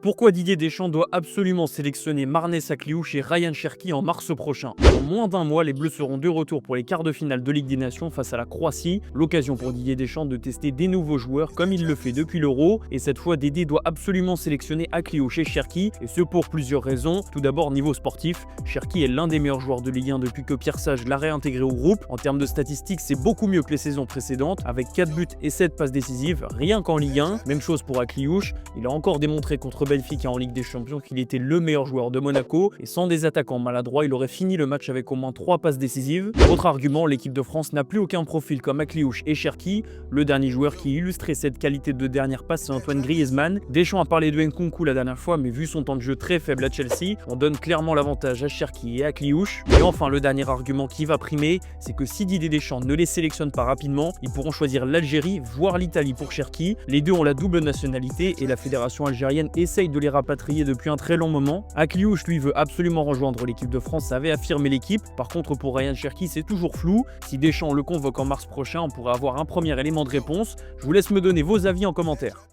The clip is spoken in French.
Pourquoi Didier Deschamps doit absolument sélectionner Marnès Sakliouche et Ryan Cherki en mars prochain? En moins d'un mois, les Bleus seront de retour pour les quarts de finale de Ligue des Nations face à la Croatie. L'occasion pour Didier Deschamps de tester des nouveaux joueurs comme il le fait depuis l'Euro. Et cette fois, Dédé doit absolument sélectionner Akliouche et Cherki, et ce pour plusieurs raisons. Tout d'abord, niveau sportif, Cherki est l'un des meilleurs joueurs de Ligue 1 depuis que Pierre Sage l'a réintégré au groupe. En termes de statistiques, c'est beaucoup mieux que les saisons précédentes, avec 4 buts et 7 passes décisives, rien qu'en Ligue 1. Même chose pour Akliouche, il a encore démontré contre Benfica en Ligue des Champions qu'il était le meilleur joueur de Monaco, et sans des attaquants maladroits, il aurait fini le match avec au moins 3 passes décisives. Autre argument, l'équipe de France n'a plus aucun profil comme Akliouche et Cherki. Le dernier joueur qui illustrait cette qualité de dernière passe, c'est Antoine Griezmann. Deschamps a parlé de Nkunku la dernière fois, mais vu son temps de jeu très faible à Chelsea, on donne clairement l'avantage à Cherki et à Akliouche. Et enfin, le dernier argument qui va primer, c'est que si Didier Deschamps ne les sélectionne pas rapidement, ils pourront choisir l'Algérie, voire l'Italie pour Cherki. Les deux ont la double nationalité et la fédération algérienne essaye de les rapatrier depuis un très long moment. Akliouche lui veut absolument rejoindre l'équipe de France, avait affirmé l'équipe. Par contre, pour Ryan Cherki, c'est toujours flou. Si Deschamps le convoque en mars prochain, on pourrait avoir un premier élément de réponse. Je vous laisse me donner vos avis en commentaire.